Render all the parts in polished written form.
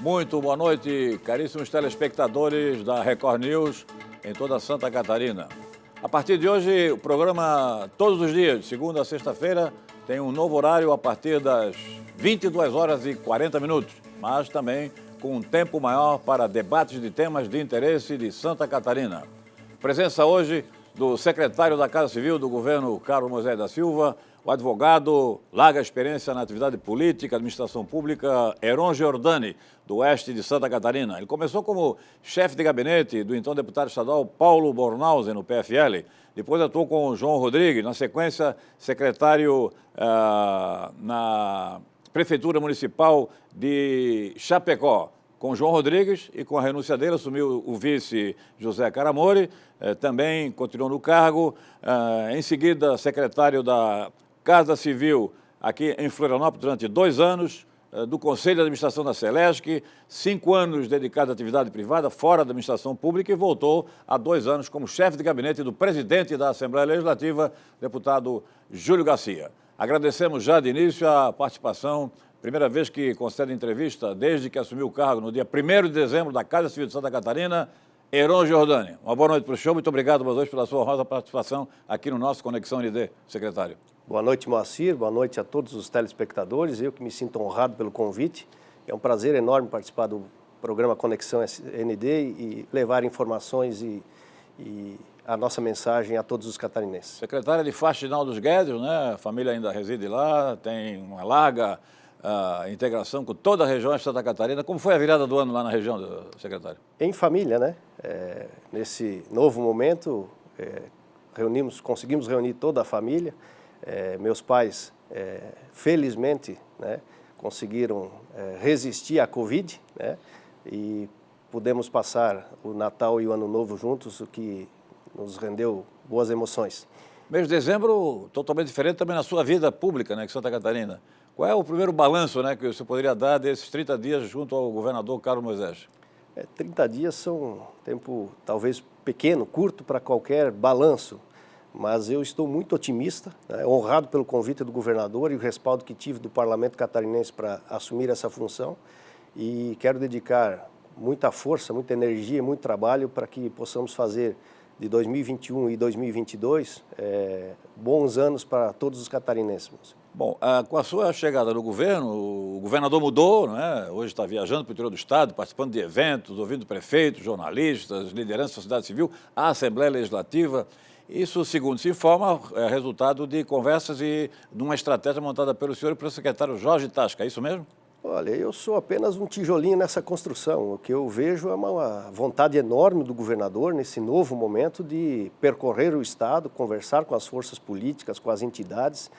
Muito boa noite, caríssimos telespectadores da Record News em toda Santa Catarina. A partir de hoje, o programa todos os dias, de segunda a sexta-feira, tem um novo horário a partir das 22 horas e 40 minutos, mas também com um tempo maior para debates de temas de interesse de Santa Catarina. Presença hoje do secretário da Casa Civil do governo, Carlos Moisés da Silva, o advogado, larga experiência na atividade política, administração pública, Heron Giordani, do oeste de Santa Catarina. Ele começou como chefe de gabinete do então deputado estadual Paulo Bornhausen, no PFL. Depois atuou com o João Rodrigues, na sequência, secretário na Prefeitura Municipal de Chapecó. Com João Rodrigues e com a renúncia dele assumiu o vice José Caramori, também continuou no cargo. Em seguida, secretário da Casa Civil aqui em Florianópolis durante 2 anos, do Conselho de Administração da Celesc, 5 anos dedicado à atividade privada, fora da administração pública, e voltou há 2 anos como chefe de gabinete do presidente da Assembleia Legislativa, deputado Júlio Garcia. Agradecemos já de início a participação. Primeira vez que concede entrevista desde que assumiu o cargo no dia 1º de dezembro da Casa Civil de Santa Catarina, Heron Giordani. Uma boa noite para o senhor, muito obrigado mais uma vez pela sua honrosa participação aqui no nosso Conexão ND, secretário. Boa noite, Moacir, boa noite a todos os telespectadores, eu que me sinto honrado pelo convite. É um prazer enorme participar do programa Conexão ND e levar informações e a nossa mensagem a todos os catarinenses. Secretário de Faxinal dos Guedes, né? A família ainda reside lá, tem uma larga integração com toda a região de Santa Catarina. Como foi a virada do ano lá na região, secretário? Em família, né? Nesse novo momento, conseguimos reunir toda a família. Meus pais, felizmente, né, conseguiram resistir à Covid, né? E pudemos passar o Natal e o Ano Novo juntos, o que nos rendeu boas emoções. Mês de dezembro, totalmente diferente também na sua vida pública, né, em Santa Catarina. Qual é o primeiro balanço, né, que você poderia dar desses 30 dias junto ao governador Carlos Moisés? 30 dias são um tempo talvez pequeno, curto para qualquer balanço, mas eu estou muito otimista, né, honrado pelo convite do governador e o respaldo que tive do Parlamento catarinense para assumir essa função, e quero dedicar muita força, muita energia e muito trabalho para que possamos fazer de 2021 e 2022 bons anos para todos os catarinenses. Bom, com a sua chegada no governo, o governador mudou, não é? Hoje está viajando para o interior do estado, participando de eventos, ouvindo prefeitos, jornalistas, lideranças da sociedade civil, a Assembleia Legislativa. Isso, segundo se informa, é resultado de conversas e de uma estratégia montada pelo senhor e pelo secretário Jorge Tasca, é isso mesmo? Olha, eu sou apenas um tijolinho nessa construção. O que eu vejo é uma vontade enorme do governador, nesse novo momento, de percorrer o estado, conversar com as forças políticas, com as entidades,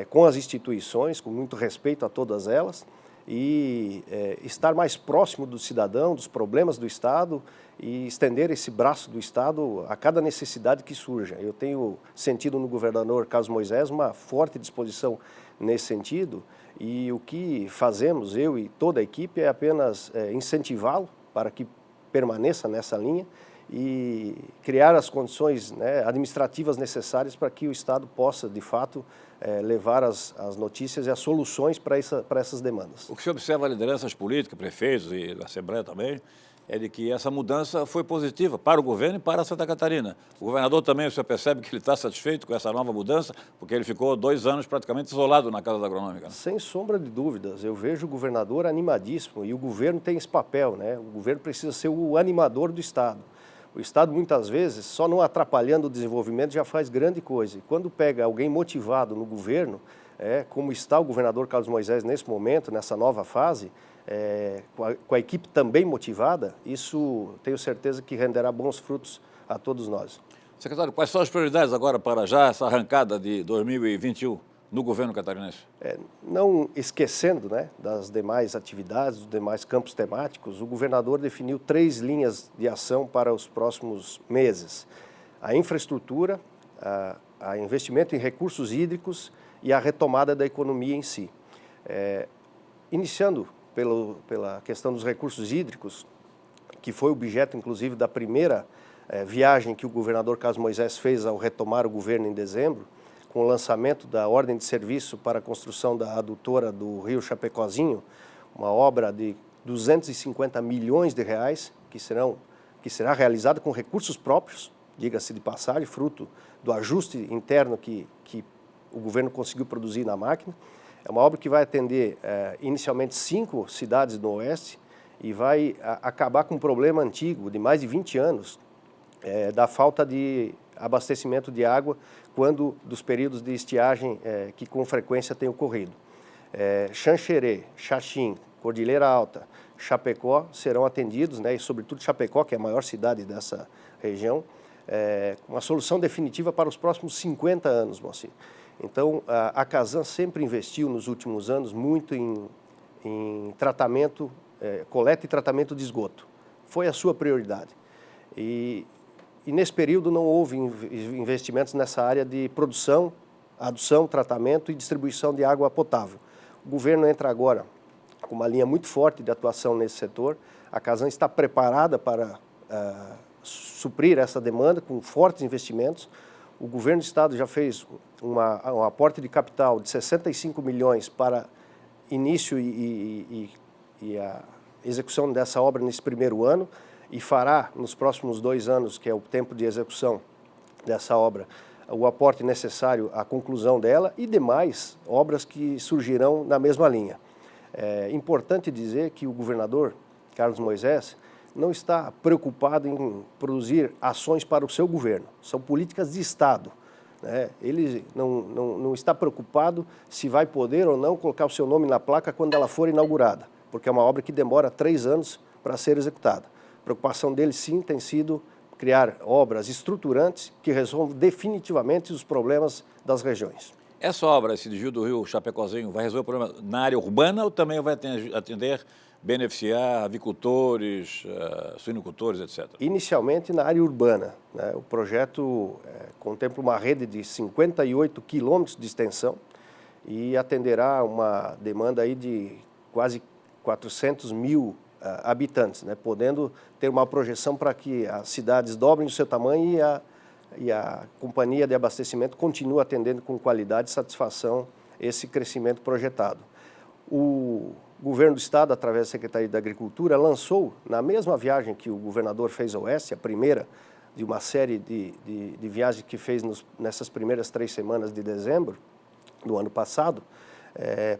com as instituições, com muito respeito a todas elas, e estar mais próximo do cidadão, dos problemas do estado, e estender esse braço do estado a cada necessidade que surja. Eu tenho sentido no governador Carlos Moisés uma forte disposição nesse sentido, e o que fazemos, eu e toda a equipe, é apenas incentivá-lo para que permaneça nessa linha e criar as condições, né, administrativas necessárias para que o estado possa, de fato, levar as notícias e as soluções para essas demandas. O que se observa a lideranças políticas, prefeitos e da Assembleia também, é de que essa mudança foi positiva para o governo e para Santa Catarina. O governador também, o senhor percebe que ele está satisfeito com essa nova mudança, porque ele ficou 2 anos praticamente isolado na Casa da Agronômica, né? Sem sombra de dúvidas, eu vejo o governador animadíssimo, e o governo tem esse papel, né? O governo precisa ser o animador do estado. O estado, muitas vezes, só não atrapalhando o desenvolvimento já faz grande coisa. E quando pega alguém motivado no governo, como está o governador Carlos Moisés nesse momento, nessa nova fase, com a equipe também motivada, isso tenho certeza que renderá bons frutos a todos nós. Secretário, quais são as prioridades agora para já essa arrancada de 2021 no governo catarinense? Não esquecendo, né, das demais atividades, dos demais campos temáticos, o governador definiu 3 linhas de ação para os próximos meses: a infraestrutura, a investimento em recursos hídricos e a retomada da economia em si. Iniciando pela questão dos recursos hídricos, que foi objeto, inclusive, da primeira viagem que o governador Carlos Moisés fez ao retomar o governo em dezembro, com o lançamento da ordem de serviço para a construção da adutora do Rio Chapecozinho, uma obra de 250 milhões de reais, que será realizada com recursos próprios, diga-se de passagem, fruto do ajuste interno que o governo conseguiu produzir na máquina. É uma obra que vai atender inicialmente 5 cidades do Oeste e vai acabar com um problema antigo de mais de 20 anos da falta de abastecimento de água dos períodos de estiagem que com frequência tem ocorrido. Xanxerê, Xaxim, Cordilheira Alta, Chapecó serão atendidos, e sobretudo Chapecó, que é a maior cidade dessa região, com uma solução definitiva para os próximos 50 anos, Moacir. Então, a Casan sempre investiu nos últimos anos muito em tratamento, coleta e tratamento de esgoto. Foi a sua prioridade. E nesse período não houve investimentos nessa área de produção, adução, tratamento e distribuição de água potável. O governo entra agora com uma linha muito forte de atuação nesse setor. A Casan está preparada para suprir essa demanda com fortes investimentos. O governo do estado já fez um aporte de capital de 65 milhões para início e a execução dessa obra nesse primeiro ano e fará nos próximos 2 anos, que é o tempo de execução dessa obra, o aporte necessário à conclusão dela e demais obras que surgirão na mesma linha. É importante dizer que o governador Carlos Moisés não está preocupado em produzir ações para o seu governo, são políticas de Estado. Ele não está preocupado se vai poder ou não colocar o seu nome na placa quando ela for inaugurada, porque é uma obra que demora 3 anos para ser executada. A preocupação dele, sim, tem sido criar obras estruturantes que resolvam definitivamente os problemas das regiões. Essa obra, esse desvio do rio Chapecozinho, vai resolver o problema na área urbana ou também vai atender, beneficiar avicultores, suinocultores, etc.? Inicialmente na área urbana. O projeto contempla uma rede de 58 quilômetros de extensão e atenderá uma demanda aí de quase 400 mil habitantes, podendo ter uma projeção para que as cidades dobrem o seu tamanho e a companhia de abastecimento continue atendendo com qualidade e satisfação esse crescimento projetado. O governo do estado, através da Secretaria da Agricultura, lançou, na mesma viagem que o governador fez ao Oeste, a primeira de uma série de viagens que fez nessas primeiras 3 semanas de dezembro do ano passado,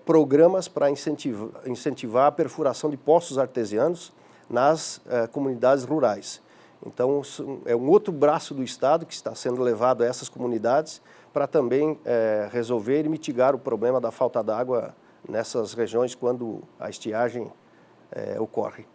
programas para incentivar a perfuração de poços artesianos nas comunidades rurais. Então, é um outro braço do Estado que está sendo levado a essas comunidades para também resolver e mitigar o problema da falta d'água nessas regiões quando a estiagem ocorre.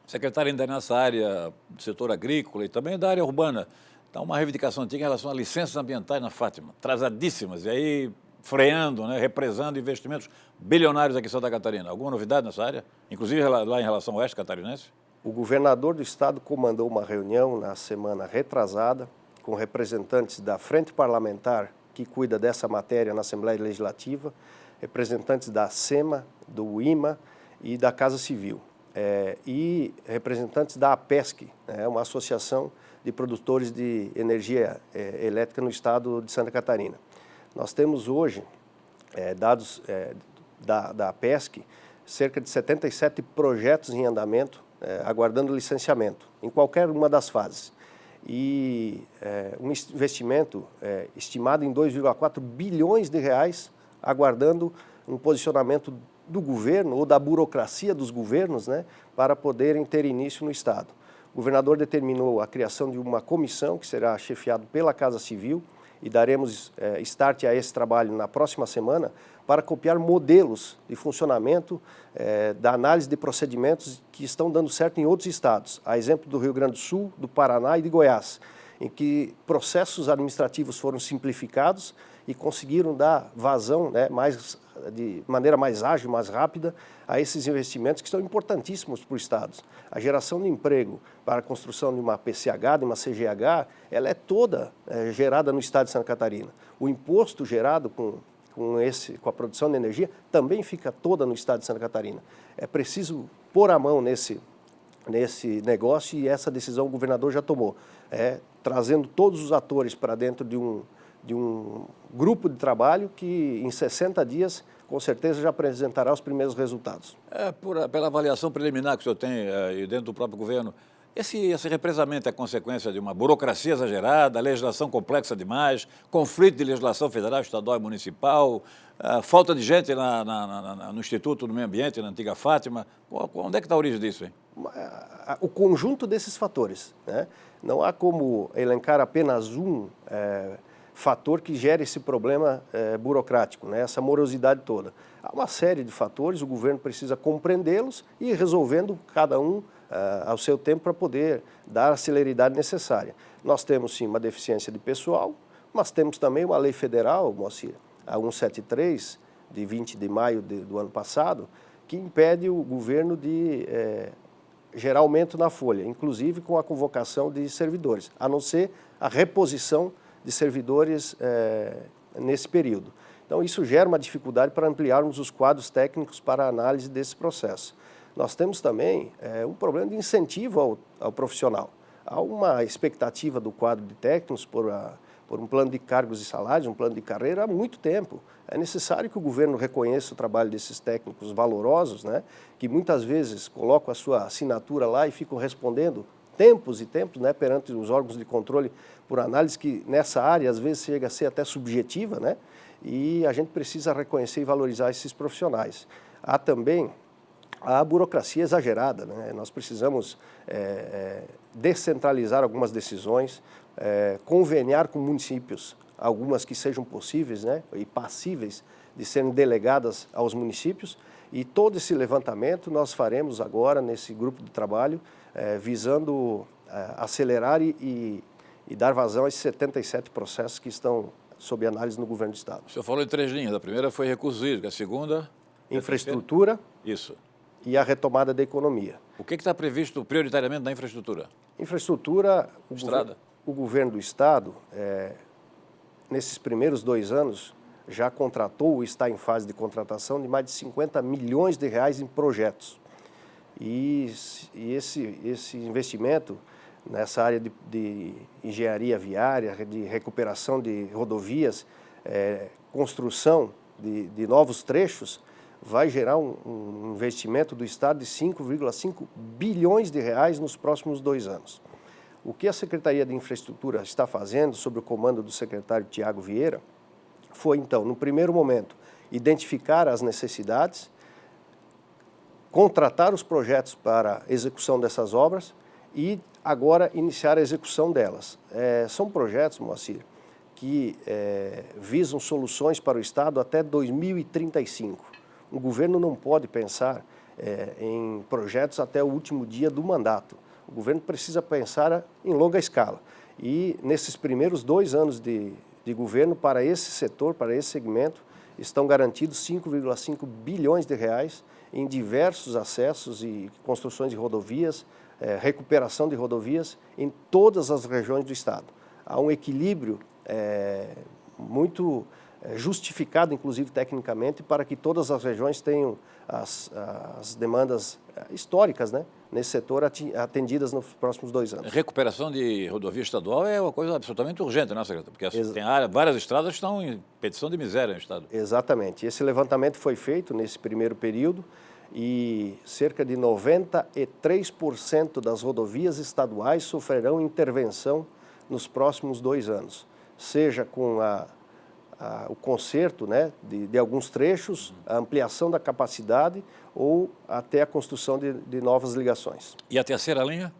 Secretário, ainda nessa área do setor agrícola e também da área urbana, está uma reivindicação antiga em relação a licenças ambientais na Fátima, atrasadíssimas, e aí freando, represando investimentos bilionários aqui em Santa Catarina. Alguma novidade nessa área, inclusive lá em relação ao Oeste Catarinense? O governador do estado comandou uma reunião na semana retrasada com representantes da Frente Parlamentar que cuida dessa matéria na Assembleia Legislativa, representantes da SEMA, do IMA e da Casa Civil, e representantes da APESC, uma associação de produtores de energia elétrica no estado de Santa Catarina. Nós temos hoje, dados da APESC, cerca de 77 projetos em andamento, aguardando licenciamento, em qualquer uma das fases. E um investimento estimado em 2,4 bilhões de reais, aguardando um posicionamento do governo ou da burocracia dos governos, para poderem ter início no Estado. O governador determinou a criação de uma comissão que será chefiada pela Casa Civil e daremos start a esse trabalho na próxima semana para copiar modelos de funcionamento da análise de procedimentos que estão dando certo em outros estados, a exemplo do Rio Grande do Sul, do Paraná e de Goiás, em que processos administrativos foram simplificados e conseguiram dar vazão de maneira mais ágil, mais rápida, a esses investimentos que são importantíssimos para o Estado. A geração de emprego para a construção de uma PCH, de uma CGH, ela é toda gerada no Estado de Santa Catarina. O imposto gerado com a produção de energia também fica toda no Estado de Santa Catarina. É preciso pôr a mão nesse negócio e essa decisão o governador já tomou, trazendo todos os atores para dentro de um grupo de trabalho que em 60 dias com certeza já apresentará os primeiros resultados. Pela avaliação preliminar que o senhor tem e dentro do próprio governo, esse represamento é consequência de uma burocracia exagerada, legislação complexa demais, conflito de legislação federal, estadual e municipal, falta de gente no Instituto do Meio Ambiente, na antiga Fátima. Onde é que está a origem disso, hein? O conjunto desses fatores, né? Não há como elencar apenas um fator que gere esse problema burocrático, né? Essa morosidade toda. Há uma série de fatores, o governo precisa compreendê-los e ir resolvendo cada um ao seu tempo para poder dar a celeridade necessária. Nós temos, sim, uma deficiência de pessoal, mas temos também uma lei federal, Moacir, a 173, de 20 de maio do ano passado, que impede o governo de gerar aumento na folha, inclusive com a convocação de servidores, a não ser a reposição de servidores nesse período. Então, isso gera uma dificuldade para ampliarmos os quadros técnicos para a análise desse processo. Nós temos também um problema de incentivo ao profissional. Há uma expectativa do quadro de técnicos por um plano de cargos e salários, um plano de carreira há muito tempo. É necessário que o governo reconheça o trabalho desses técnicos valorosos, né, que muitas vezes colocam a sua assinatura lá e ficam respondendo tempos e tempos, né, perante os órgãos de controle por análise que nessa área às vezes chega a ser até subjetiva, né, e a gente precisa reconhecer e valorizar esses profissionais. Há também a burocracia exagerada, né? Nós precisamos descentralizar algumas decisões, conveniar com municípios, algumas que sejam possíveis, né, e passíveis de serem delegadas aos municípios, e todo esse levantamento nós faremos agora nesse grupo de trabalho, visando acelerar e dar vazão a esses 77 processos que estão sob análise no governo do Estado. O senhor falou em 3 linhas, a primeira foi recursos hídricos, a segunda... Infraestrutura. Isso. E a retomada da economia. O que está previsto prioritariamente na infraestrutura? Infraestrutura, o governo do Estado, nesses primeiros 2 anos, já contratou, está em fase de contratação de mais de 50 milhões de reais em projetos. E esse investimento nessa área de engenharia viária, de recuperação de rodovias, construção de novos trechos, vai gerar um investimento do Estado de 5,5 bilhões de reais nos próximos 2 anos. O que a Secretaria de Infraestrutura está fazendo, sob o comando do secretário Tiago Vieira, foi, então, no primeiro momento, identificar as necessidades, contratar os projetos para execução dessas obras e agora iniciar a execução delas. São projetos, Moacir, que visam soluções para o Estado até 2035. O governo não pode pensar em projetos até o último dia do mandato. O governo precisa pensar em longa escala. E nesses primeiros 2 anos de governo, para esse setor, para esse segmento, estão garantidos 5,5 bilhões de reais em diversos acessos e construções de rodovias, recuperação de rodovias em todas as regiões do Estado. Há um equilíbrio muito justificado, inclusive tecnicamente, para que todas as regiões tenham as demandas históricas, né, nesse setor atendidas nos próximos 2 anos. Recuperação de rodovia estadual é uma coisa absolutamente urgente, né, secretário? Porque tem várias estradas que estão em petição de miséria no Estado. Exatamente. Esse levantamento foi feito nesse primeiro período e cerca de 93% das rodovias estaduais sofrerão intervenção nos próximos 2 anos, seja com o conserto, né, de alguns trechos, a ampliação da capacidade ou até a construção de novas ligações. E a terceira linha?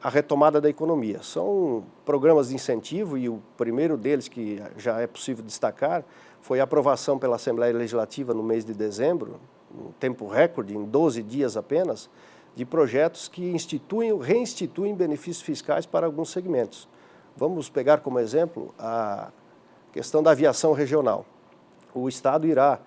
A retomada da economia. São programas de incentivo e o primeiro deles, que já é possível destacar, foi a aprovação pela Assembleia Legislativa no mês de dezembro, um tempo recorde, em 12 dias apenas, de projetos que reinstituem benefícios fiscais para alguns segmentos. Vamos pegar como exemplo a questão da aviação regional. O Estado irá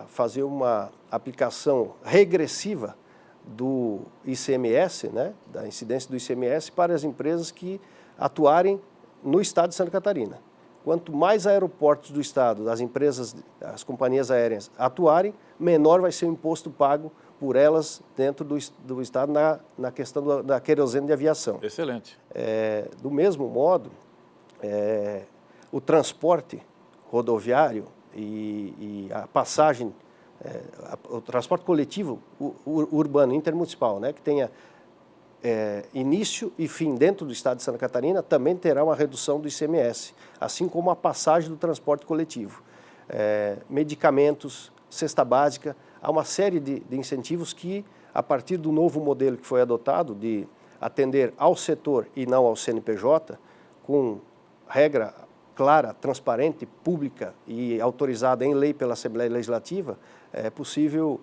fazer uma aplicação regressiva do ICMS, né, da incidência do ICMS para as empresas que atuarem no Estado de Santa Catarina. Quanto mais aeroportos do Estado, as companhias aéreas atuarem, menor vai ser o imposto pago por elas dentro do Estado na questão da querosene de aviação. Excelente. Do mesmo modo, o transporte rodoviário e a passagem, o transporte coletivo urbano intermunicipal, né, que tenha início e fim dentro do estado de Santa Catarina, também terá uma redução do ICMS, assim como a passagem do transporte coletivo. Medicamentos, cesta básica, há uma série de incentivos que, a partir do novo modelo que foi adotado, de atender ao setor e não ao CNPJ, com regra clara, transparente, pública e autorizada em lei pela Assembleia Legislativa, é possível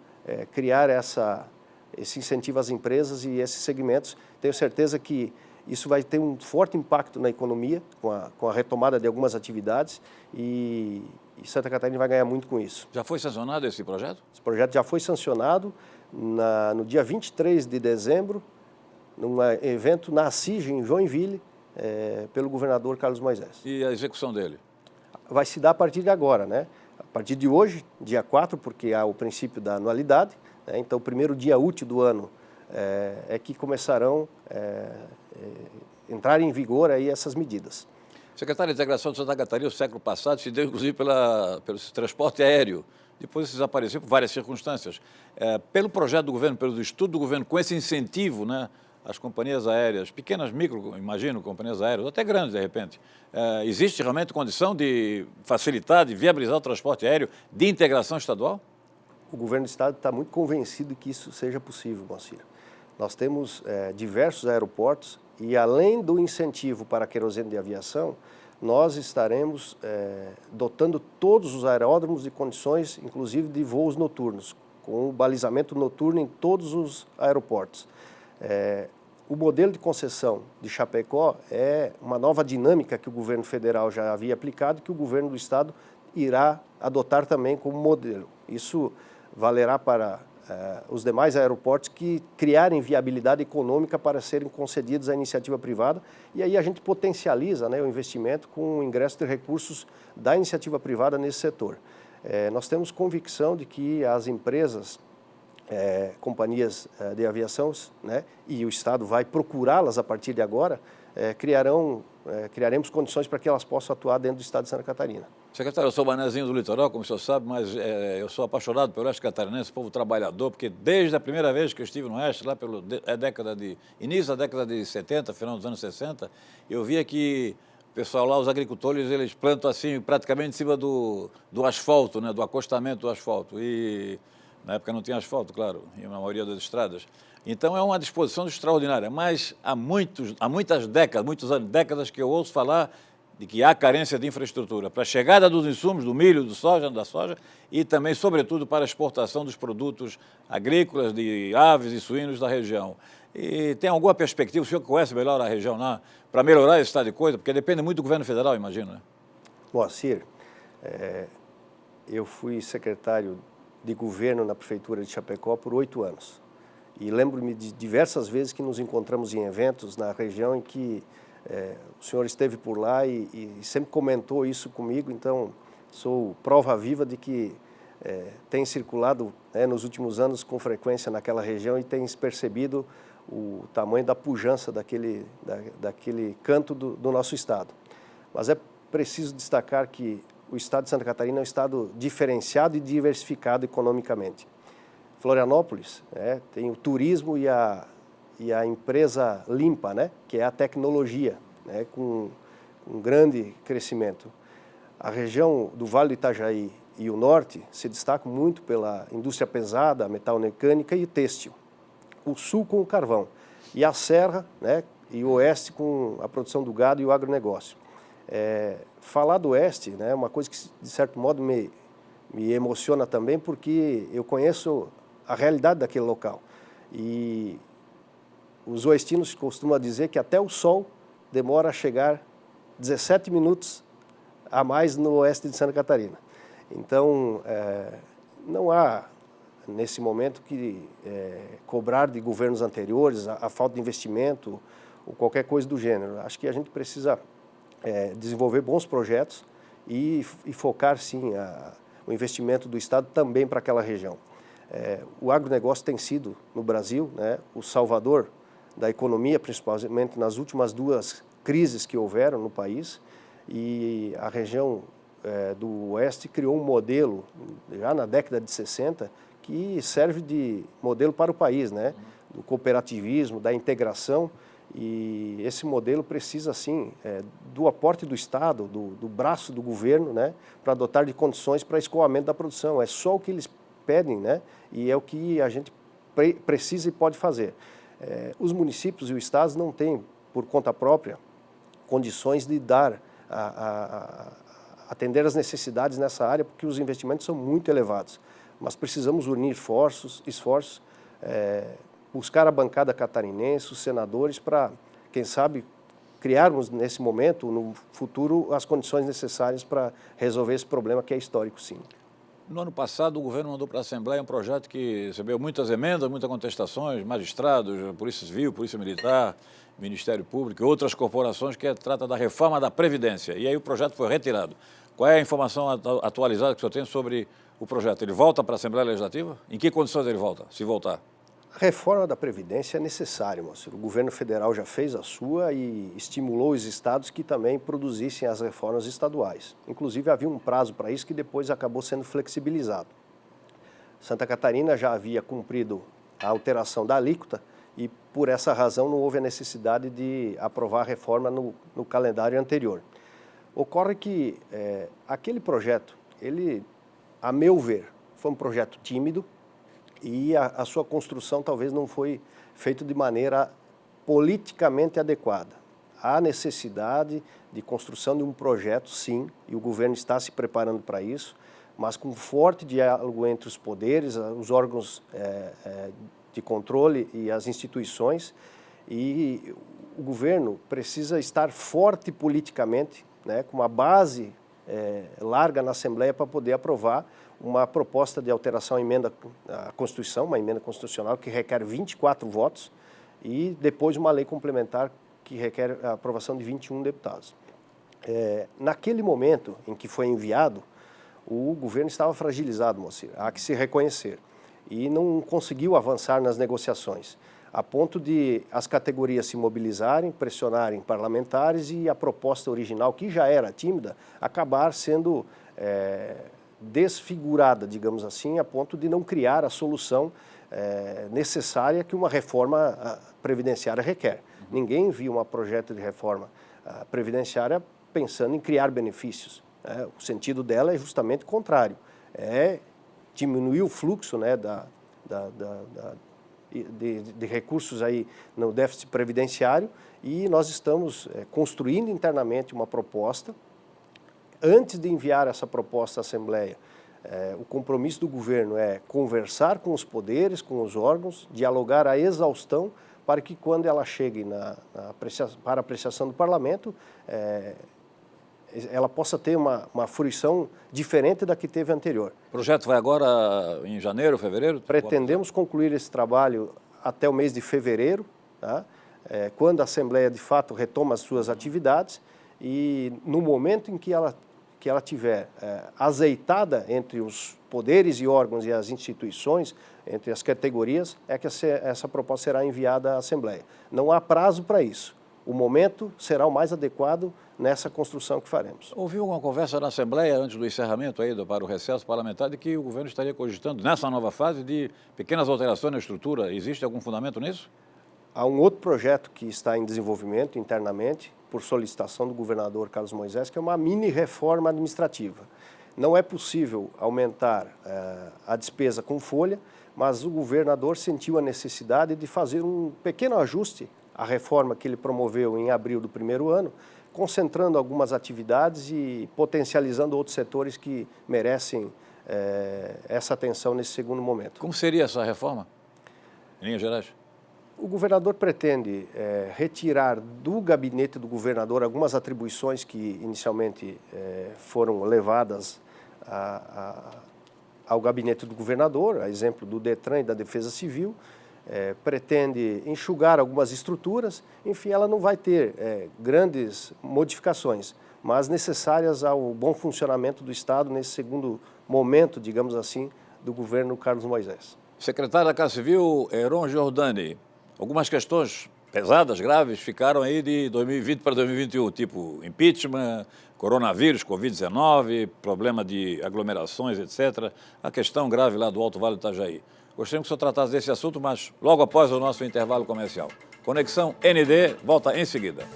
criar esse incentivo às empresas e esses segmentos. Tenho certeza que isso vai ter um forte impacto na economia, com a retomada de algumas atividades, e Santa Catarina vai ganhar muito com isso. Já foi sancionado esse projeto? Esse projeto já foi sancionado no dia 23 de dezembro, num evento na CIG, em Joinville, pelo governador Carlos Moisés. E a execução dele? Vai se dar a partir de agora, né? A partir de hoje, dia 4, porque há o princípio da anualidade, né? Então o primeiro dia útil do ano é que começarão entrar em vigor aí essas medidas. Secretário de Integração de Santa Catarina, no século passado, se deu inclusive pelo transporte aéreo. Depois isso desapareceu por várias circunstâncias. Pelo projeto do governo, pelo estudo do governo, com esse incentivo, né, às companhias aéreas, pequenas, micro, imagino, companhias aéreas, até grandes, de repente, existe realmente condição de facilitar, de viabilizar o transporte aéreo de integração estadual? O governo do estado está muito convencido que isso seja possível, Moacir. Nós temos diversos aeroportos e, além do incentivo para a querosene de aviação, nós estaremos dotando todos os aeródromos de condições, inclusive de voos noturnos, com o balizamento noturno em todos os aeroportos. O modelo de concessão de Chapecó é uma nova dinâmica que o governo federal já havia aplicado, que o governo do estado irá adotar também como modelo. Isso valerá para os demais aeroportos que criarem viabilidade econômica para serem concedidos à iniciativa privada, e aí a gente potencializa, né, o investimento com o ingresso de recursos da iniciativa privada nesse setor. Nós temos convicção de que as empresas, companhias de aviação, né, e o Estado vai procurá-las a partir de agora, criaremos condições para que elas possam atuar dentro do Estado de Santa Catarina. Secretário, eu sou manezinho do litoral, como o senhor sabe, mas eu sou apaixonado pelo oeste catarinense, povo trabalhador, porque desde a primeira vez que eu estive no oeste, lá pelo início da década de 70, final dos anos 60, eu via que o pessoal lá, os agricultores, eles plantam assim praticamente em cima do asfalto, né, do acostamento do asfalto. E na época não tinha asfalto, claro, na maioria das estradas. Então é uma disposição extraordinária, mas há muitas décadas que eu ouço falar de que há carência de infraestrutura para a chegada dos insumos, do milho, da soja e também, sobretudo, para a exportação dos produtos agrícolas, de aves e suínos da região. E tem alguma perspectiva, o senhor conhece melhor a região lá, para melhorar esse estado de coisa? Porque depende muito do governo federal, imagino, né? Moacir, eu fui secretário de governo na prefeitura de Chapecó por 8 anos. E lembro-me de diversas vezes que nos encontramos em eventos na região em que o senhor esteve por lá e sempre comentou isso comigo, então sou prova viva de que tem circulado nos últimos anos com frequência naquela região e tem percebido o tamanho da pujança daquele canto do nosso estado. Mas é preciso destacar que o estado de Santa Catarina é um estado diferenciado e diversificado economicamente. Florianópolis tem o turismo e a empresa limpa, né, que é a tecnologia, né, com um grande crescimento. A região do Vale do Itajaí e o norte se destacam muito pela indústria pesada, metalmecânica e têxtil. O sul com o carvão. E a serra, né, e o oeste com a produção do gado e o agronegócio. Falar do oeste, né, é uma coisa que, de certo modo, me emociona também, porque eu conheço a realidade daquele local. E os oestinos costumam dizer que até o sol demora a chegar 17 minutos a mais no oeste de Santa Catarina. Então, não há, nesse momento, que cobrar de governos anteriores a falta de investimento ou qualquer coisa do gênero. Acho que a gente precisa desenvolver bons projetos e focar, sim, o investimento do Estado também para aquela região. O agronegócio tem sido, no Brasil, né, o salvador da economia, principalmente nas últimas 2 crises que houveram no país, e a região do Oeste criou um modelo, já na década de 60, que serve de modelo para o país, né? Do cooperativismo, da integração, e esse modelo precisa, sim, do aporte do Estado, do braço do governo, né? Para dotar de condições para escoamento da produção. É só o que eles pedem, né? E é o que a gente precisa e pode fazer. Os municípios e os estados não têm, por conta própria, condições de dar atender as necessidades nessa área, porque os investimentos são muito elevados. Mas precisamos unir esforços, buscar a bancada catarinense, os senadores, para, quem sabe, criarmos nesse momento, no futuro, as condições necessárias para resolver esse problema que é histórico, sim. No ano passado, o governo mandou para a Assembleia um projeto que recebeu muitas emendas, muitas contestações, magistrados, Polícia Civil, Polícia Militar, Ministério Público e outras corporações, que trata da reforma da Previdência. E aí o projeto foi retirado. Qual é a informação atualizada que o senhor tem sobre o projeto? Ele volta para a Assembleia Legislativa? Em que condições ele volta, se voltar? A reforma da Previdência é necessária, moço. O governo federal já fez a sua e estimulou os estados que também produzissem as reformas estaduais. Inclusive, havia um prazo para isso que depois acabou sendo flexibilizado. Santa Catarina já havia cumprido a alteração da alíquota e, por essa razão, não houve a necessidade de aprovar a reforma no calendário anterior. Ocorre que aquele projeto, ele, a meu ver, foi um projeto tímido, e a sua construção talvez não foi feita de maneira politicamente adequada. Há necessidade de construção de um projeto, sim, e o governo está se preparando para isso, mas com forte diálogo entre os poderes, os órgãos de controle e as instituições, e o governo precisa estar forte politicamente, né, com uma base larga na Assembleia para poder aprovar uma proposta de alteração à emenda à Constituição, uma emenda constitucional que requer 24 votos e depois uma lei complementar que requer a aprovação de 21 deputados. Naquele momento em que foi enviado, o governo estava fragilizado, Moacir, há que se reconhecer, e não conseguiu avançar nas negociações, a ponto de as categorias se mobilizarem, pressionarem parlamentares e a proposta original, que já era tímida, acabar sendo desfigurada, digamos assim, a ponto de não criar a solução necessária que uma reforma previdenciária requer. Ninguém viu um projeto de reforma previdenciária pensando em criar benefícios. O sentido dela é justamente contrário, diminuir o fluxo, né, de recursos aí no déficit previdenciário, e nós estamos construindo internamente uma proposta. Antes de enviar essa proposta à Assembleia, o compromisso do governo é conversar com os poderes, com os órgãos, dialogar a exaustão, para que quando ela chegue para apreciação do parlamento, ela possa ter uma fruição diferente da que teve anterior. O projeto vai agora em janeiro, fevereiro? Pretendemos concluir esse trabalho até o mês de fevereiro, tá? Quando a Assembleia de fato retoma as suas atividades, e no momento em que ela tiver azeitada entre os poderes e órgãos e as instituições, entre as categorias, é que essa proposta será enviada à Assembleia. Não há prazo para isso. O momento será o mais adequado nessa construção que faremos. Houve alguma conversa na Assembleia, antes do encerramento para o recesso parlamentar, de que o governo estaria cogitando, nessa nova fase, de pequenas alterações na estrutura? Existe algum fundamento nisso? Há um outro projeto que está em desenvolvimento internamente, por solicitação do governador Carlos Moisés, que é uma mini-reforma administrativa. Não é possível aumentar a despesa com folha, mas o governador sentiu a necessidade de fazer um pequeno ajuste à reforma que ele promoveu em abril do primeiro ano, concentrando algumas atividades e potencializando outros setores que merecem essa atenção nesse segundo momento. Como seria essa reforma, em linhas gerais? O governador pretende retirar do gabinete do governador algumas atribuições que inicialmente foram levadas ao gabinete do governador, a exemplo do Detran e da Defesa Civil, pretende enxugar algumas estruturas. Enfim, ela não vai ter grandes modificações, mas necessárias ao bom funcionamento do Estado nesse segundo momento, digamos assim, do governo Carlos Moisés. Secretário da Casa Civil, Heron Giordani, algumas questões pesadas, graves, ficaram aí de 2020 para 2021, tipo impeachment, coronavírus, Covid-19, problema de aglomerações, etc. A questão grave lá do Alto Vale do Itajaí. Gostaria que o senhor tratasse desse assunto, mas logo após o nosso intervalo comercial. Conexão ND, volta em seguida.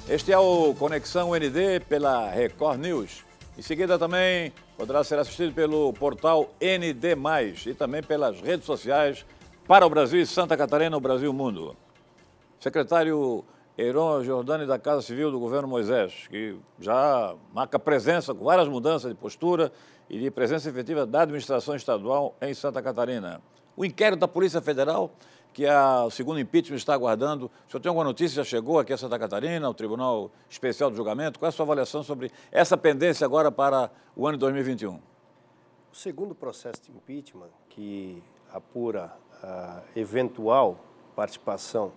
Este é o Conexão ND pela Record News. Em seguida também poderá ser assistido pelo portal ND+, e também pelas redes sociais para o Brasil e Santa Catarina, o Brasil e o Mundo. Secretário Heron Giordani da Casa Civil do governo Moisés, que já marca presença com várias mudanças de postura e de presença efetiva da administração estadual em Santa Catarina. O inquérito da Polícia Federal, que o segundo impeachment está aguardando. O senhor tem alguma notícia? Já chegou aqui a Santa Catarina, ao Tribunal Especial de Julgamento? Qual é a sua avaliação sobre essa pendência agora para o ano de 2021? O segundo processo de impeachment, que apura a eventual participação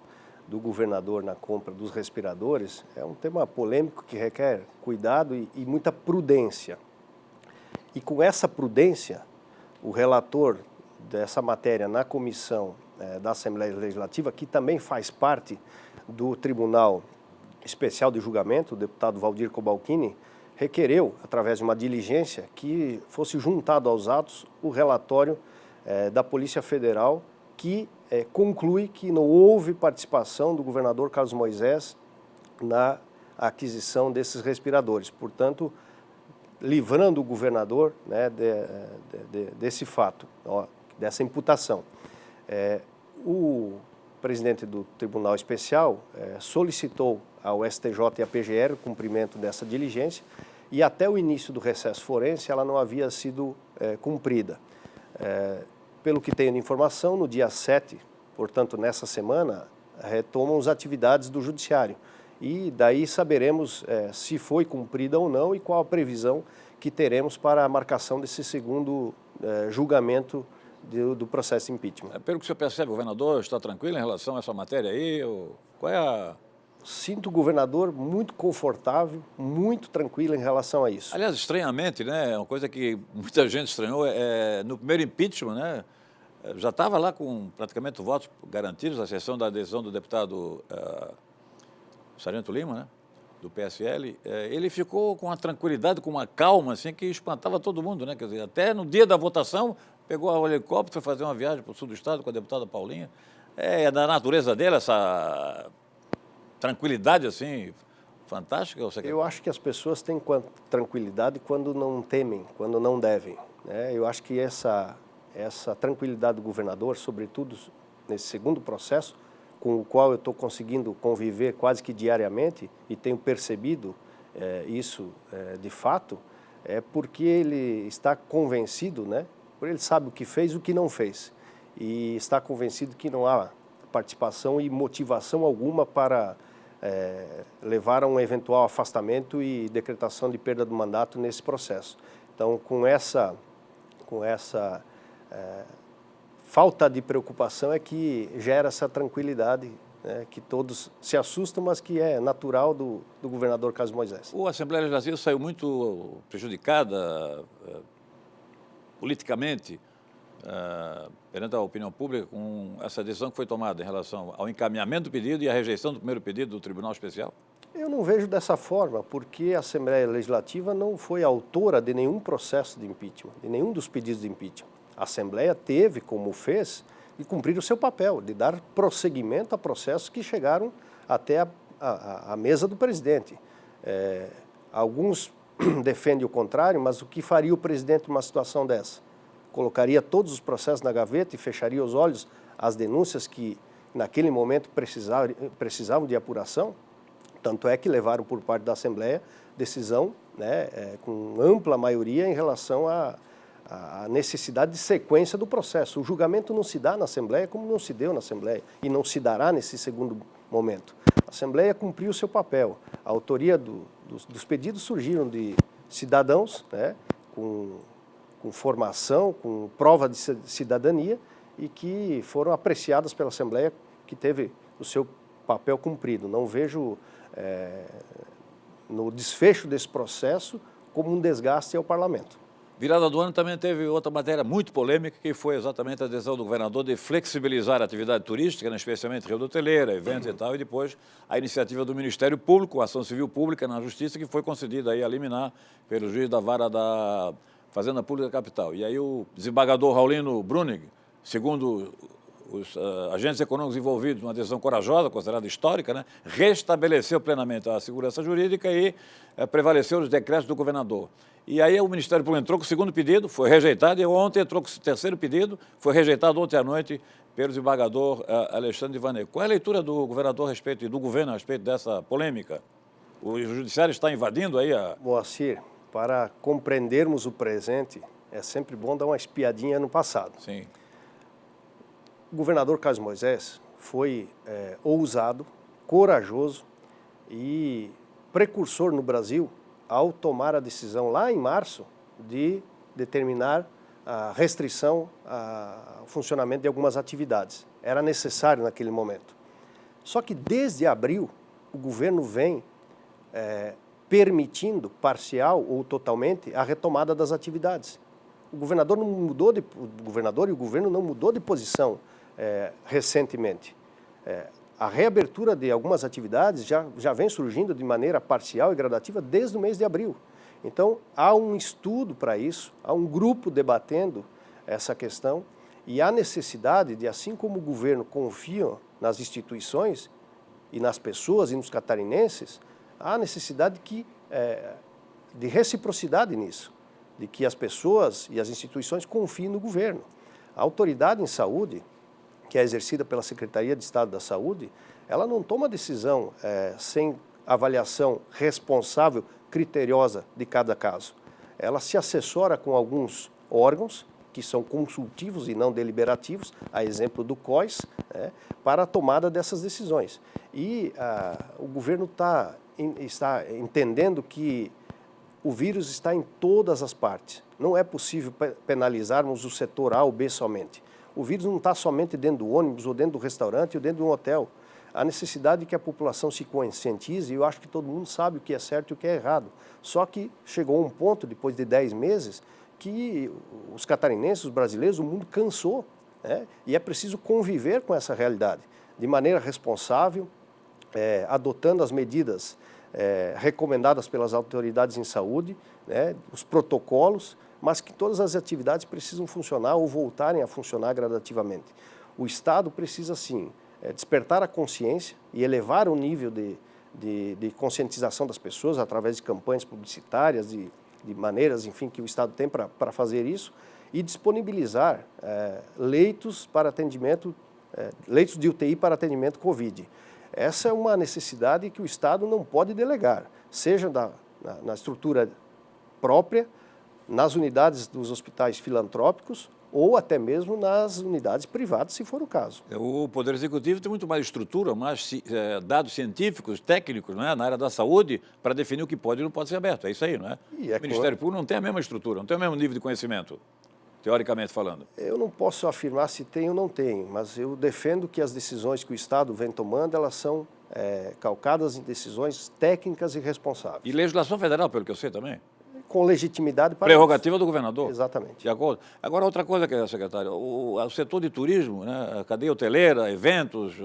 do governador na compra dos respiradores, é um tema polêmico que requer cuidado e muita prudência. E com essa prudência, o relator dessa matéria na comissão da Assembleia Legislativa, que também faz parte do Tribunal Especial de Julgamento, o deputado Valdir Cobalcini, requereu, através de uma diligência, que fosse juntado aos atos o relatório da Polícia Federal, que conclui que não houve participação do governador Carlos Moisés na aquisição desses respiradores. Portanto, livrando o governador, né, desse fato, dessa imputação. O presidente do Tribunal Especial solicitou ao STJ e à PGR o cumprimento dessa diligência e até o início do recesso forense ela não havia sido cumprida. Pelo que tenho de informação, no dia 7, portanto nessa semana, retomam as atividades do Judiciário e daí saberemos se foi cumprida ou não e qual a previsão que teremos para a marcação desse segundo julgamento do processo de impeachment. Pelo que o senhor percebe, o governador está tranquilo em relação a essa matéria aí? Qual é a... Sinto o governador muito confortável, muito tranquilo em relação a isso. Aliás, estranhamente, né, uma coisa que muita gente estranhou, no primeiro impeachment, né, já estava lá com praticamente votos garantidos, a exceção da adesão do deputado Sargento Lima, né, do PSL, ele ficou com uma tranquilidade, com uma calma, assim, que espantava todo mundo, né, quer dizer, até no dia da votação, pegou o helicóptero, foi fazer uma viagem para o sul do estado com a deputada Paulinha. É da natureza dele essa tranquilidade, assim, fantástica? Eu acho que as pessoas têm tranquilidade quando não temem, quando não devem, né? Eu acho que essa tranquilidade do governador, sobretudo nesse segundo processo, com o qual eu estou conseguindo conviver quase que diariamente e tenho percebido isso de fato, é porque ele está convencido, né? Ele sabe o que fez e o que não fez. E está convencido que não há participação e motivação alguma para levar a um eventual afastamento e decretação de perda do mandato nesse processo. Então, com essa falta de preocupação é que gera essa tranquilidade, né, que todos se assustam, mas que é natural do governador Carlos Moisés. A Assembleia Legislativa saiu muito prejudicada politicamente perante a opinião pública com essa decisão que foi tomada em relação ao encaminhamento do pedido e à rejeição do primeiro pedido do Tribunal Especial? Eu não vejo dessa forma, porque a Assembleia Legislativa não foi autora de nenhum processo de impeachment, de nenhum dos pedidos de impeachment. A Assembleia teve, como fez, de cumprir o seu papel, de dar prosseguimento a processos que chegaram até a mesa do presidente. Alguns defendem o contrário, mas o que faria o presidente numa situação dessa? Colocaria todos os processos na gaveta e fecharia os olhos às denúncias que, naquele momento, precisavam de apuração? Tanto é que levaram por parte da Assembleia decisão, né, com ampla maioria em relação à necessidade de sequência do processo. O julgamento não se dá na Assembleia como não se deu na Assembleia e não se dará nesse segundo momento. A Assembleia cumpriu o seu papel. A autoria dos pedidos surgiram cidadãos, né, com formação, com prova de cidadania e que foram apreciadas pela Assembleia, que teve o seu papel cumprido. Não vejo no desfecho desse processo como um desgaste ao Parlamento. Virada do ano também teve outra matéria muito polêmica, que foi exatamente a decisão do governador de flexibilizar a atividade turística, né, especialmente rede hoteleira, eventos e tal, e depois a iniciativa do Ministério Público, a ação civil pública na Justiça, que foi concedida aí a liminar pelo juiz da vara da Fazenda Pública Capital. E aí o desembargador Raulino Brunig, segundo os agentes econômicos envolvidos numa decisão corajosa, considerada histórica, né, restabeleceu plenamente a segurança jurídica e prevaleceu os decretos do governador. E aí o Ministério Público entrou com o segundo pedido, foi rejeitado, e ontem entrou com o terceiro pedido, foi rejeitado ontem à noite pelo desembargador Alexandre Vanet. Qual é a leitura do governador a respeito e do governo a respeito dessa polêmica? O judiciário está invadindo aí a... Moacir, para compreendermos o presente, é sempre bom dar uma espiadinha no passado. Sim. O governador Carlos Moisés foi ousado, corajoso e precursor no Brasil ao tomar a decisão lá em março de determinar a restrição ao funcionamento de algumas atividades. Era necessário naquele momento. Só que desde abril o governo vem permitindo parcial ou totalmente a retomada das atividades. O governador e o governo não mudou de posição recentemente. A reabertura de algumas atividades já vem surgindo de maneira parcial e gradativa desde o mês de abril. Então, há um estudo para isso, há um grupo debatendo essa questão e há necessidade de, assim como o governo confia nas instituições e nas pessoas e nos catarinenses, há necessidade de reciprocidade nisso, de que as pessoas e as instituições confiem no governo. A autoridade em saúde, que é exercida pela Secretaria de Estado da Saúde, ela não toma decisão sem avaliação responsável, criteriosa de cada caso. Ela se assessora com alguns órgãos, que são consultivos e não deliberativos, a exemplo do COIS, para a tomada dessas decisões. E o governo está entendendo que o vírus está em todas as partes. Não é possível penalizarmos o setor A ou B somente. O vírus não está somente dentro do ônibus, ou dentro do restaurante, ou dentro de um hotel. Há necessidade de que a população se conscientize, e eu acho que todo mundo sabe o que é certo e o que é errado. Só que chegou um ponto, depois de 10 meses, que os catarinenses, os brasileiros, o mundo cansou, e é preciso conviver com essa realidade, de maneira responsável, adotando as medidas recomendadas pelas autoridades em saúde, os protocolos, mas que todas as atividades precisam funcionar ou voltarem a funcionar gradativamente. O Estado precisa, sim, despertar a consciência e elevar o nível de conscientização das pessoas através de campanhas publicitárias, de maneiras, enfim, que o Estado tem para fazer isso, e disponibilizar leitos para atendimento, leitos de UTI para atendimento Covid. Essa é uma necessidade que o Estado não pode delegar, seja na estrutura própria, nas unidades dos hospitais filantrópicos ou até mesmo nas unidades privadas, se for o caso. O Poder Executivo tem muito mais estrutura, mais dados científicos, técnicos, né, na área da saúde, para definir o que pode e não pode ser aberto. É isso aí, não é? O Ministério Público não tem a mesma estrutura, não tem o mesmo nível de conhecimento, teoricamente falando. Eu não posso afirmar se tem ou não tem, mas eu defendo que as decisões que o Estado vem tomando, elas são calcadas em decisões técnicas e responsáveis. E legislação federal, pelo que eu sei também. Com legitimidade para prerrogativa do governador. Exatamente. De acordo. Agora, outra coisa, secretário, o setor de turismo, né, a cadeia hoteleira, eventos,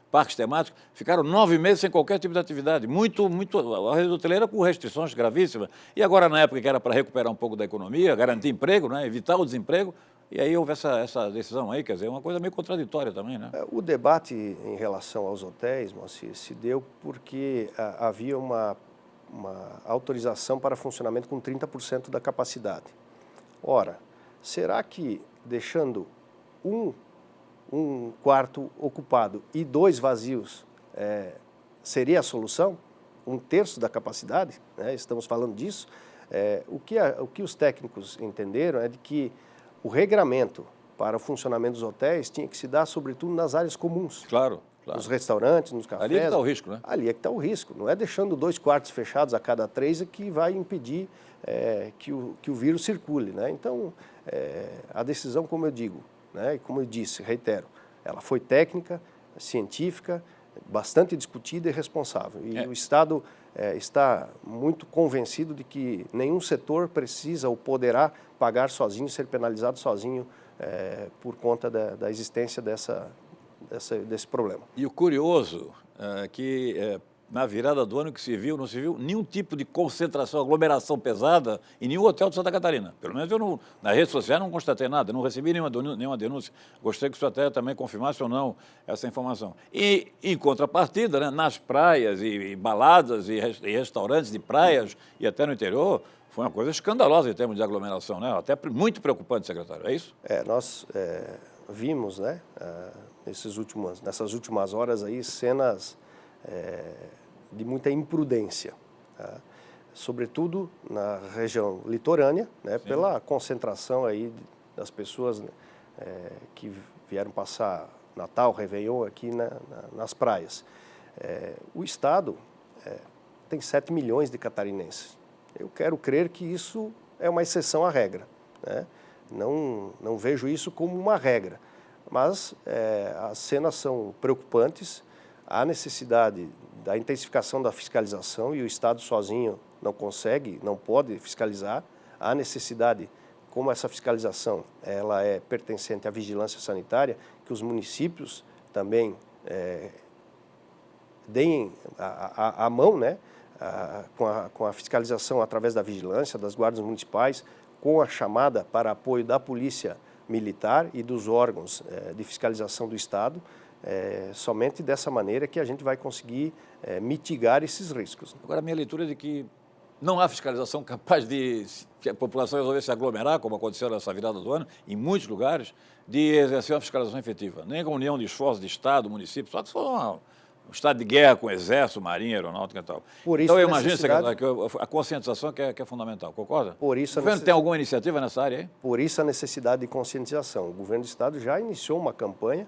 parques temáticos, ficaram 9 meses sem qualquer tipo de atividade. A rede hoteleira com restrições gravíssimas. E agora, na época que era para recuperar um pouco da economia, garantir emprego, né, evitar o desemprego, e aí houve essa decisão aí, quer dizer, uma coisa meio contraditória também, né? O debate em relação aos hotéis, Moacir, se deu porque havia uma autorização para funcionamento com 30% da capacidade. Ora, será que deixando um quarto ocupado e 2 vazios seria a solução? 1/3 da capacidade? Estamos falando disso. O que os técnicos entenderam é de que o regramento para o funcionamento dos hotéis tinha que se dar, sobretudo, nas áreas comuns. Claro. nos restaurantes, nos cafés. Ali é que está o risco, né? Ali é que está o risco. Não é deixando 2 quartos fechados a cada 3 que vai impedir que o vírus circule, né? Então, a decisão, como eu digo, né, e como eu disse, reitero, ela foi técnica, científica, bastante discutida e responsável. E o Estado está muito convencido de que nenhum setor precisa ou poderá pagar sozinho, ser penalizado sozinho por conta da existência desse problema. E o curioso é que na virada do ano que não se viu nenhum tipo de concentração, aglomeração pesada em nenhum hotel de Santa Catarina. Pelo menos eu na rede social não constatei nada, não recebi nenhuma denúncia. Gostaria que o senhor até também confirmasse ou não essa informação. E, em contrapartida, né, nas praias e baladas e restaurantes de praias e até no interior, foi uma coisa escandalosa em termos de aglomeração, né? Até muito preocupante, secretário, é isso? Nós vimos, né, nessas últimas horas aí, cenas de muita imprudência, tá? Sobretudo na região litorânea, né, pela concentração aí das pessoas que vieram passar Natal, Réveillon aqui nas praias. O Estado tem 7 milhões de catarinenses. Eu quero crer que isso é uma exceção à regra, né? Não vejo isso como uma regra, mas as cenas são preocupantes, há necessidade da intensificação da fiscalização e o Estado sozinho não consegue, não pode fiscalizar, há necessidade, como essa fiscalização ela é pertencente à vigilância sanitária, que os municípios também deem a mão, né, com a fiscalização através da vigilância, das guardas municipais, com a chamada para apoio da Polícia Militar e dos órgãos de fiscalização do Estado. Somente dessa maneira que a gente vai conseguir mitigar esses riscos. Agora, a minha leitura é de que não há fiscalização capaz de que a população resolver se aglomerar, como aconteceu nessa virada do ano, em muitos lugares, de exercer uma fiscalização efetiva. Nem com a união de esforços de Estado, município, só que for um estado de guerra com exército, marinha, aeronáutica e tal. Então, eu imagino, secretário, que a conscientização que é fundamental, concorda? Por isso, o governo tem alguma iniciativa nessa área aí? Por isso a necessidade de conscientização. O governo do Estado já iniciou uma campanha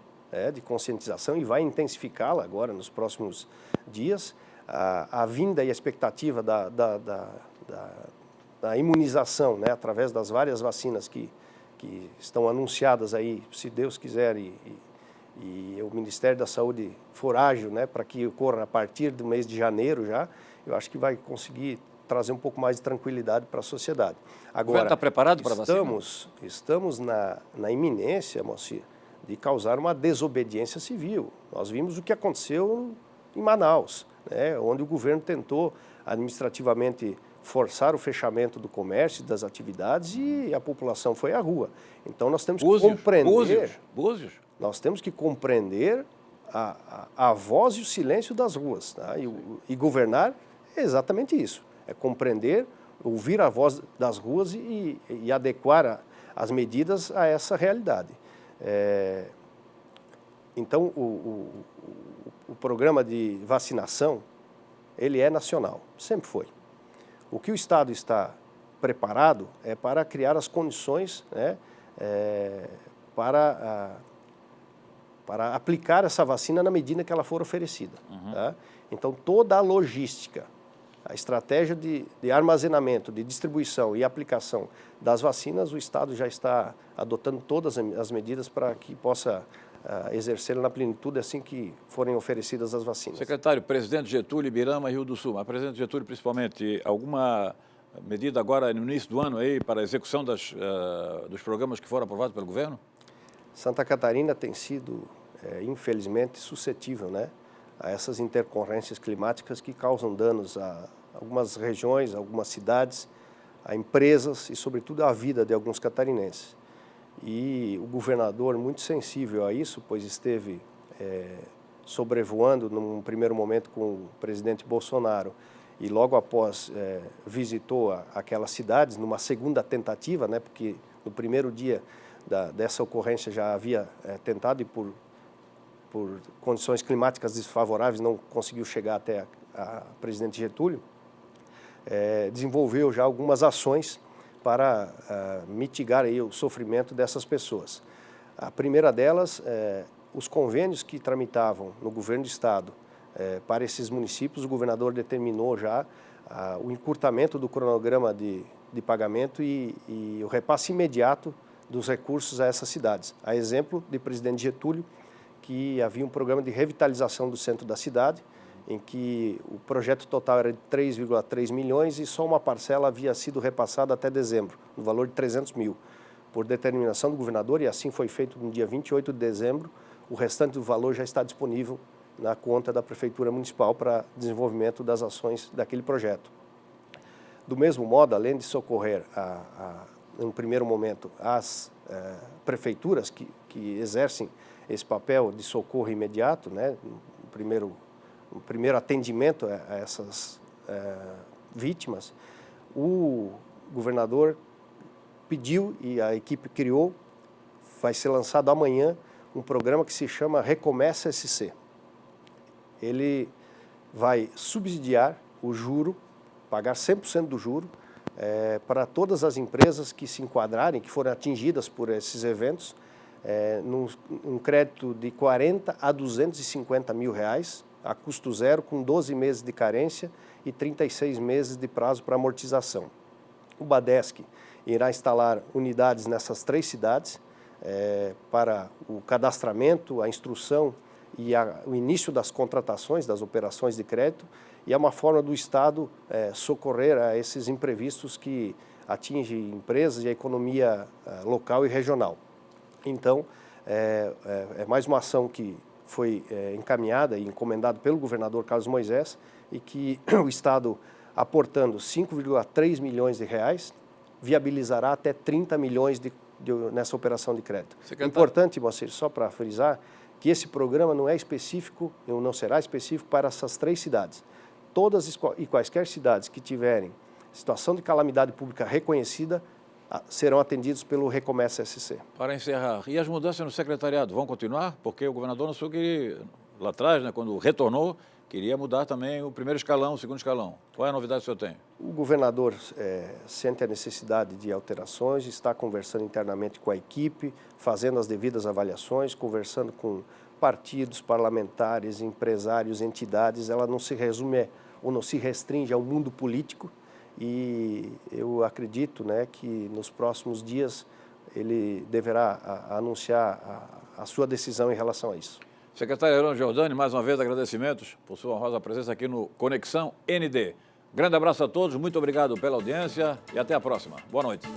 de conscientização e vai intensificá-la agora nos próximos dias. A vinda e a expectativa da imunização, né, através das várias vacinas que estão anunciadas aí, se Deus quiser, e o Ministério da Saúde for ágil, né, para que ocorra a partir do mês de janeiro já, eu acho que vai conseguir trazer um pouco mais de tranquilidade para a sociedade. Agora, o governo está preparado para a vacina? Estamos na iminência, Moacir, de causar uma desobediência civil. Nós vimos o que aconteceu em Manaus, né, onde o governo tentou administrativamente forçar o fechamento do comércio, das atividades, e a população foi à rua. Então nós temos que compreender... Búzios. Nós temos que compreender a voz e o silêncio das ruas, tá? E governar é exatamente isso, é compreender, ouvir a voz das ruas e adequar as medidas a essa realidade. Então, o programa de vacinação, ele é nacional, sempre foi. O que o Estado está preparado é para criar as condições, né, para aplicar essa vacina na medida que ela for oferecida. Tá? Então, toda a logística, a estratégia de armazenamento, de distribuição e aplicação das vacinas, o Estado já está adotando todas as medidas para que possa exercer na plenitude assim que forem oferecidas as vacinas. Secretário, presidente Getúlio, Ibirama, Rio do Sul. Mas, presidente Getúlio, principalmente, alguma medida agora no início do ano aí para a execução dos programas que foram aprovados pelo governo? Santa Catarina tem sido, infelizmente, suscetível, né, a essas intercorrências climáticas que causam danos a algumas regiões, a algumas cidades, a empresas e, sobretudo, à vida de alguns catarinenses. E o governador, muito sensível a isso, pois esteve sobrevoando num primeiro momento com o presidente Bolsonaro e logo após visitou aquelas cidades numa segunda tentativa, né, porque no primeiro dia dessa ocorrência já havia tentado e por condições climáticas desfavoráveis não conseguiu chegar até a presidente Getúlio, desenvolveu já algumas ações para mitigar aí o sofrimento dessas pessoas. A primeira delas os convênios que tramitavam no governo do estado para esses municípios, o governador determinou já o encurtamento do cronograma de pagamento e o repasse imediato dos recursos a essas cidades. A exemplo de Presidente Getúlio, que havia um programa de revitalização do centro da cidade, em que o projeto total era de 3,3 milhões e só uma parcela havia sido repassada até dezembro, no valor de 300 mil, por determinação do governador, e assim foi feito no dia 28 de dezembro. O restante do valor já está disponível na conta da Prefeitura Municipal para desenvolvimento das ações daquele projeto. Do mesmo modo, além de socorrer, no primeiro momento, as prefeituras que exercem esse papel de socorro imediato, né, o primeiro atendimento a essas vítimas, o governador pediu e a equipe criou, vai ser lançado amanhã, um programa que se chama Recomeça SC. Ele vai subsidiar o juro, pagar 100% do juro, para todas as empresas que se enquadrarem, que forem atingidas por esses eventos, num crédito de 40 a 250 mil reais, a custo zero, com 12 meses de carência e 36 meses de prazo para amortização. O Badesc irá instalar unidades nessas 3 cidades para o cadastramento, a instrução e o início das contratações, das operações de crédito, e é uma forma do Estado socorrer a esses imprevistos que atingem empresas e a economia local e regional. Então, é mais uma ação que foi encaminhada e encomendada pelo governador Carlos Moisés e que o Estado, aportando 5,3 milhões de reais, viabilizará até 30 milhões nessa operação de crédito. Importante, Moacir, só para frisar, que esse programa não é específico, não será específico para essas 3 cidades. Todas e quaisquer cidades que tiverem situação de calamidade pública reconhecida serão atendidos pelo Recomeça SC. Para encerrar, e as mudanças no secretariado vão continuar? Porque o governador anunciou que lá atrás, né, quando retornou, queria mudar também o primeiro escalão, o segundo escalão. Qual é a novidade que o senhor tem? O governador sente a necessidade de alterações, está conversando internamente com a equipe, fazendo as devidas avaliações, conversando com partidos, parlamentares, empresários, entidades. Ela não se resume ou não se restringe ao mundo político, e eu acredito, né, que nos próximos dias ele deverá anunciar a sua decisão em relação a isso. Secretário Heron Giordani, mais uma vez agradecimentos por sua honrosa presença aqui no Conexão ND. Grande abraço a todos, muito obrigado pela audiência e até a próxima. Boa noite.